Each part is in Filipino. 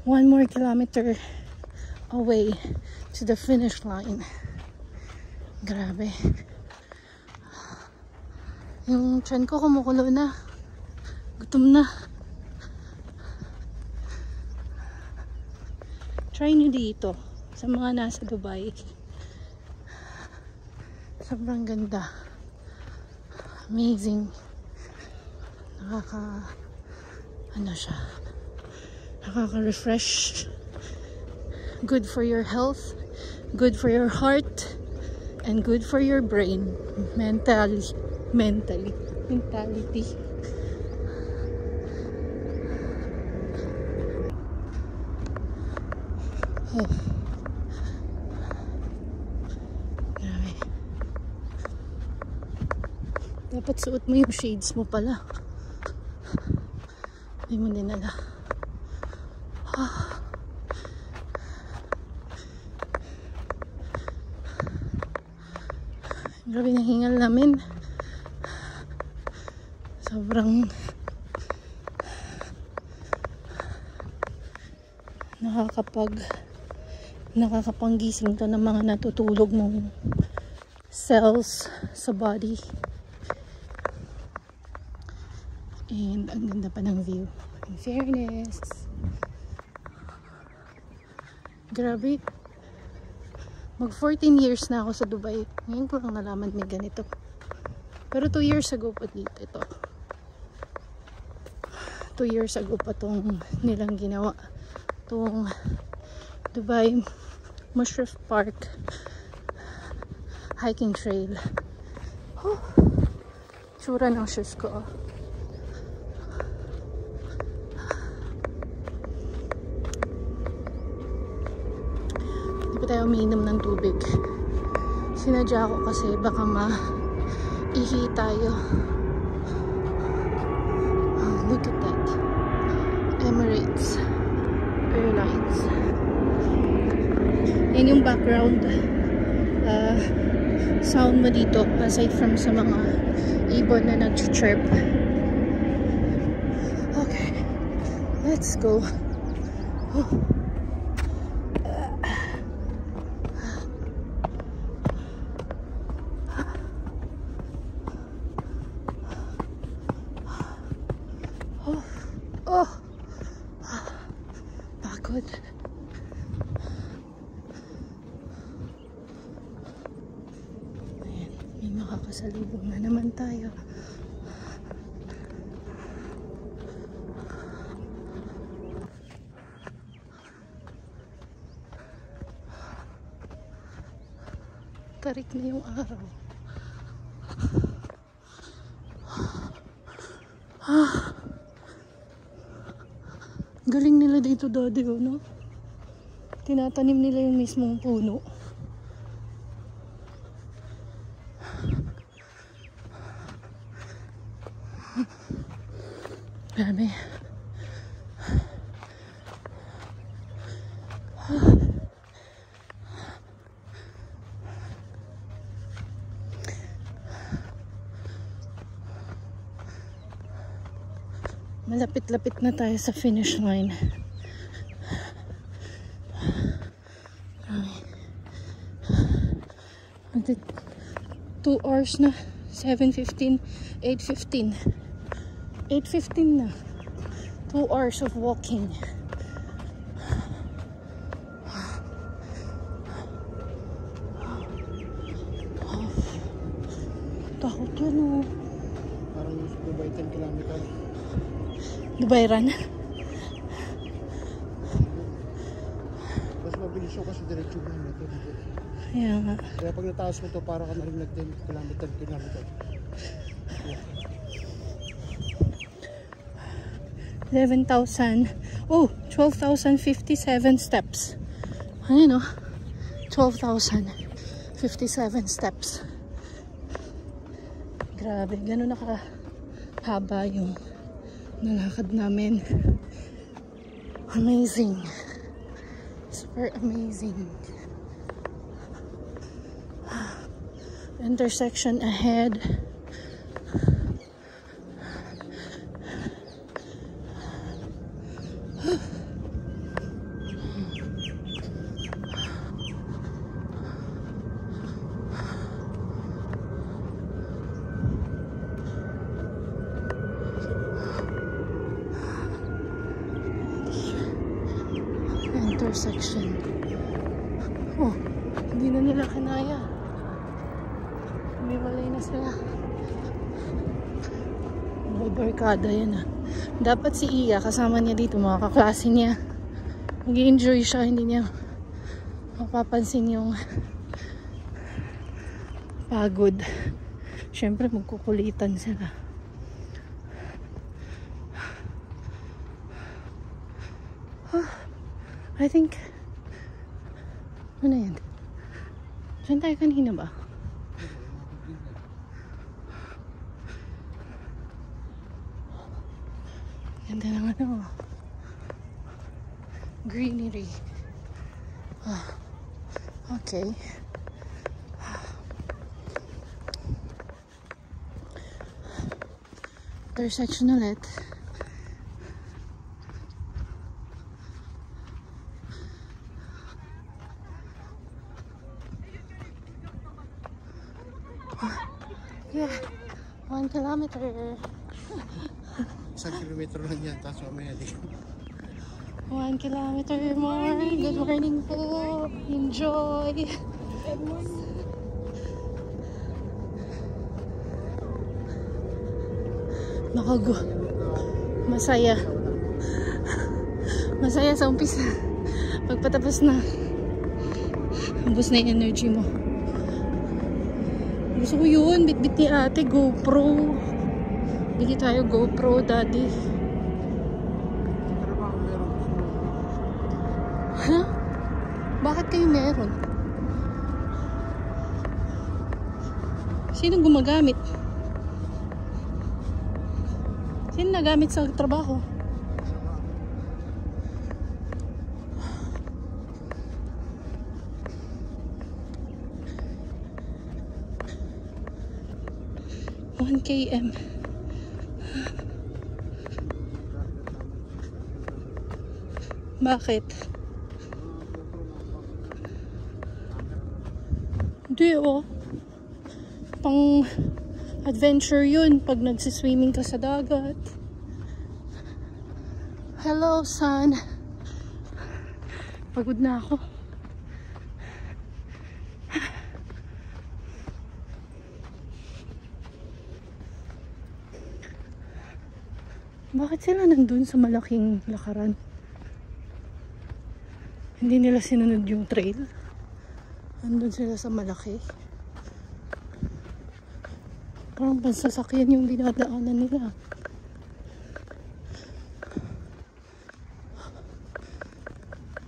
1 more kilometer away to the finish line. Grabe. Yung tiyan ko kumukulo na. Gutom na. Try nyo dito sa mga nasa Dubai. Sobrang ganda. Amazing. Nakaka-refresh. Good for your health, good for your heart, and good for your brain. Mentality. Oh. Grabe. Dapat suot mo yung shades mo pala. Hindi mo dinala. Grabe na hingal namin. Sobrang nakakapanggising to ng mga natutulog mong cells sa body. And ang ganda pa ng view. In fairness. Grabe. Mag 14 years na ako sa Dubai. Ngayon ko lang nalaman may ganito. Pero 2 years ago pa dito ito. 2 years ago pa tong nilang ginawa. Itong Dubai Mushrif Park hiking trail. Tsura ng shoes ko. Tayo umiinom ng tubig. Sinadya ko kasi baka maihi tayo. Oh, look at that. Emirates Airlines. Yan yung background sound mo dito aside from sa mga ibon na nag-chirp. Okay, let's go. Pagod. Ayan, may makakasalubong na naman tayo. Tarik na yung araw. Galing nila dito, daddy, no? Tinatanim nila yung mismong puno. Grabe. Malapit-lapit na tayo sa finish line. 2 hours na. 7:15, 8:15. 8:15 na. 2 hours of walking. Takot yun, oh. Parang Dubai 10 kilometer. Dubai Run. Mas mabilis yun kasi diretso mo na ito. Kaya nga. Kaya pag nataas mo ito, parang ka na rin nag-10 kilometer. 11,000. Oh, 12,057 steps. Ayun, oh. 12,057 steps. Grabe, gano'n nakahaba yung nalakad namin. Amazing. Super amazing. Intersection ahead. intersection. Oh, hindi na nila kanaya. Umiwalay na sila. Barkada yan ah. Dapat si Iya kasama niya dito, mga kaklase niya. Mag-i-enjoy siya, hindi niya mapapansin yung pagod. Siyempre magkukulitan sila. I think ano yan? Diyan tayo kanina ba? Ganda ng ano, greenery. Okay. Intersection ulit. Yeah, 1 kilometer. 1 kilometro lang yan, tapos mamaya di. 1 kilometer more. Good morning po. Enjoy. Nakago. Masaya. Masaya sa umpisa. Pagpatapos na, ubos na yung energy mo. Gusto ko yun. Bit-bit ni ate. GoPro. Bili tayo GoPro, daddy. Huh? Bakit kayo meron? Sino gumagamit? Sino nagamit sa trabaho? km. Bakit? Hindi oh. Pang adventure yun pag nagsiswimming ka sa dagat. Hello, son. Pagod na ako. Bakit sila nandun sa malaking lakaran? Hindi nila sinunod yung trail. Nandun sila sa malaki. Parang pansasakyan yung dinadaanan nila.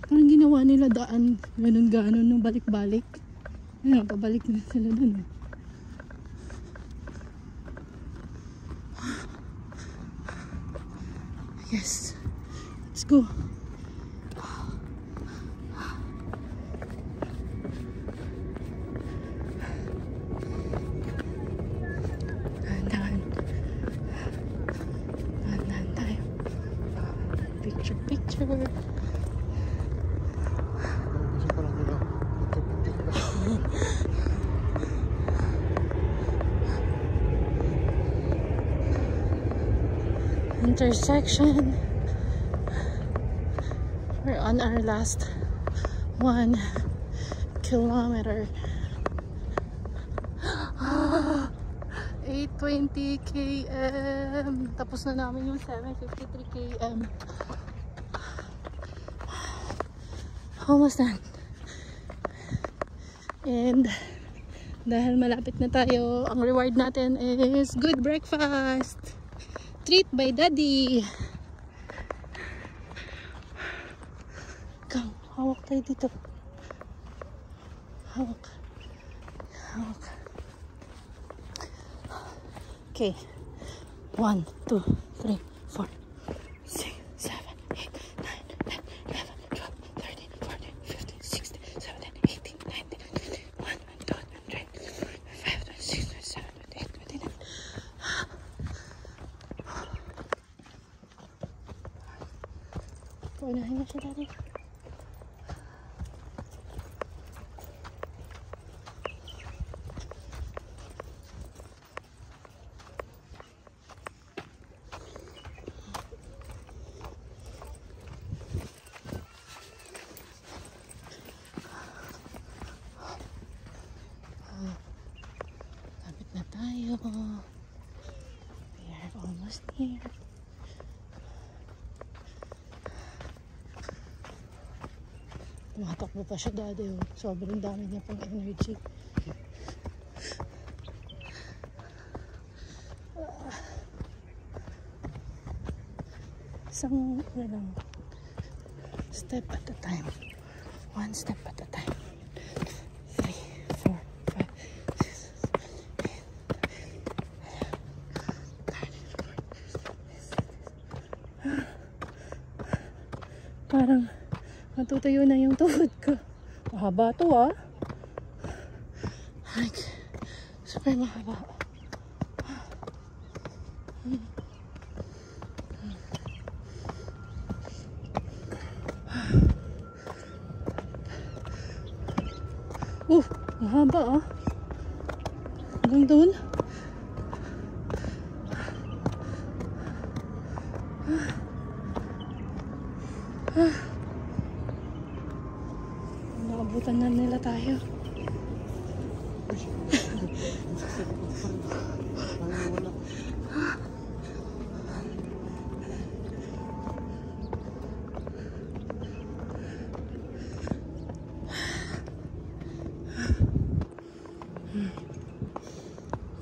Parang ginawa nila daan ganun-ganon nung balik-balik. Ayun, pabalik na sila dun. Yes. Let's go. Dahan-dahan. Dahan-dahan tayo. Picture. Gusto pa lang nila. Intersection. We're on our last 1 kilometer. 820 km. Tapos na namin yung 753 km. Almost done. And dahil malapit na tayo, ang reward natin is good breakfast. Treat by daddy. Come, hawak tayo dito. Hawak. Okay. 1, 2, 3, 4, 6, 7, 8, 9, 10, 11, 12, 13, 14, 15, 16, 17, 18, 19, 20, 21, 22, 23, 25, 26, 27, 28, 29. Unahin na siya dati. Tumatakbo pa siya dati. Oh. Sobrang dami niya pang energy. Isang lang, step at a time. One step at a time. 3, 4, 5, 6, 7, 8, 9, 10. Parang matutuyo na yung tuhod ko. Mahaba to ah. Like, super mahaba. Mahaba ah. Hanggang doon. Naabutan na nila tayo.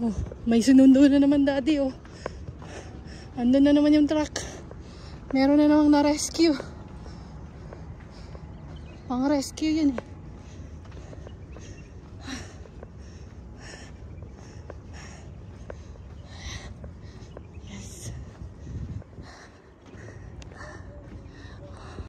Oh, may sinundo na naman daddy oh. Andun na naman yung truck. Meron na namang na-rescue. Pang rescue yun eh.